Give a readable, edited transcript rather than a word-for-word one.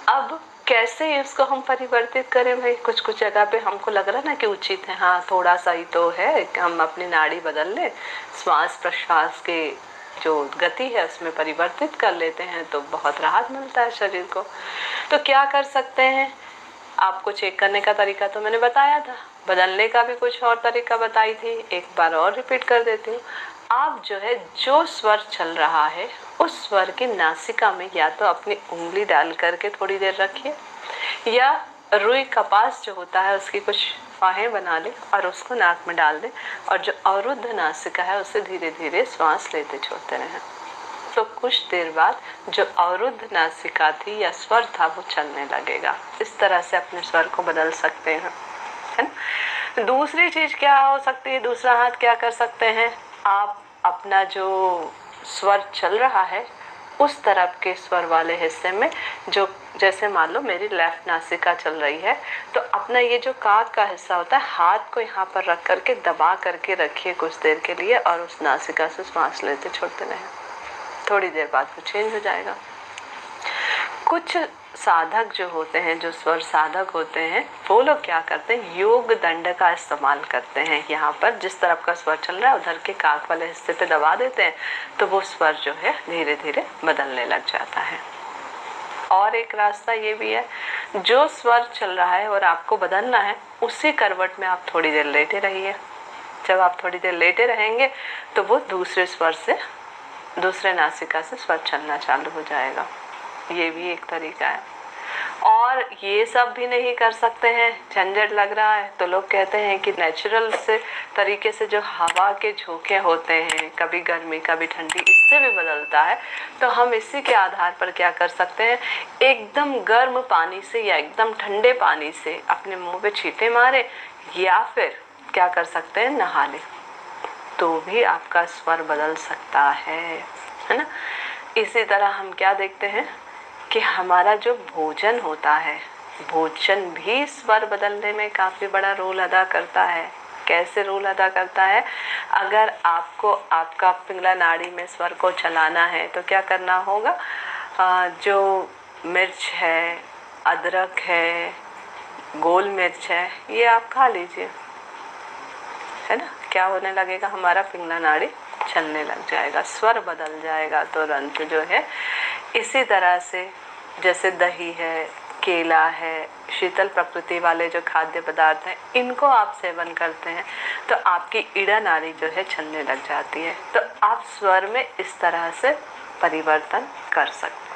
अब कैसे इसको हम परिवर्तित करें भाई? कुछ कुछ जगह पे हमको लग रहा है ना कि उचित है, हाँ थोड़ा सा ही तो है कि हम अपनी नाड़ी बदल लें, श्वास प्रश्वास के जो गति है उसमें परिवर्तित कर लेते हैं तो बहुत राहत मिलता है शरीर को। तो क्या कर सकते हैं? आपको चेक करने का तरीका तो मैंने बताया था, बदलने का भी कुछ और तरीका बताई थी, एक बार और रिपीट कर देती हूँ। आप जो है जो स्वर चल रहा है उस स्वर की नासिका में या तो अपनी उंगली डाल करके थोड़ी देर रखिए, या रुई कपास जो होता है उसकी कुछ फाहें बना लें और उसको नाक में डाल दें, और जो अवरुद्ध नासिका है उससे धीरे धीरे श्वास लेते छोड़ते रहें। तो कुछ देर बाद जो अवरुद्ध नासिका थी या स्वर था वो चलने लगेगा। इस तरह से अपने स्वर को बदल सकते हैं, है ना। दूसरी चीज क्या हो सकती है? दूसरा हाथ क्या कर सकते हैं? आप अपना जो स्वर चल रहा है उस तरफ के स्वर वाले हिस्से में, जो जैसे मान लो मेरी लेफ्ट नासिका चल रही है, तो अपना ये जो कान का हिस्सा होता है हाथ को यहाँ पर रख करके दबा करके रखिए कुछ देर के लिए, और उस नासिका से श्वास लेते छोड़ते रहें। थोड़ी देर बाद वो चेंज हो जाएगा। कुछ साधक जो होते हैं, जो स्वर साधक होते हैं, वो लोग क्या करते हैं, योग दंड का इस्तेमाल करते हैं। यहाँ पर जिस तरफ का स्वर चल रहा है उधर के कान वाले हिस्से पे दबा देते हैं तो वो स्वर जो है धीरे धीरे बदलने लग जाता है। और एक रास्ता ये भी है, जो स्वर चल रहा है और आपको बदलना है उसी करवट में आप थोड़ी देर लेटे रहिए। जब आप थोड़ी देर लेटे रहेंगे तो वो दूसरे स्वर से, दूसरे नासिका से स्वर चलना चालू हो जाएगा। ये भी एक तरीका है। और ये सब भी नहीं कर सकते हैं, झंझट लग रहा है, तो लोग कहते हैं कि नेचुरल से तरीके से जो हवा के झोंके होते हैं, कभी गर्मी कभी ठंडी, इससे भी बदलता है। तो हम इसी के आधार पर क्या कर सकते हैं, एकदम गर्म पानी से या एकदम ठंडे पानी से अपने मुंह पे छींटे मारे, या फिर क्या कर सकते हैं, नहा लें, तो भी आपका स्वर बदल सकता है ना। इसी तरह हम क्या देखते हैं कि हमारा जो भोजन होता है, भोजन भी स्वर बदलने में काफ़ी बड़ा रोल अदा करता है। कैसे रोल अदा करता है? अगर आपको आपका पिंगला नाड़ी में स्वर को चलाना है तो क्या करना होगा, जो मिर्च है, अदरक है, गोल मिर्च है, ये आप खा लीजिए, है ना। क्या होने लगेगा, हमारा पिंगला नाड़ी चलने लग जाएगा, स्वर बदल जाएगा तुरंत जो है। इसी तरह से जैसे दही है, केला है, शीतल प्रकृति वाले जो खाद्य पदार्थ हैं, इनको आप सेवन करते हैं तो आपकी ईड़ा नाड़ी जो है चलने लग जाती है। तो आप स्वर में इस तरह से परिवर्तन कर सकते हैं।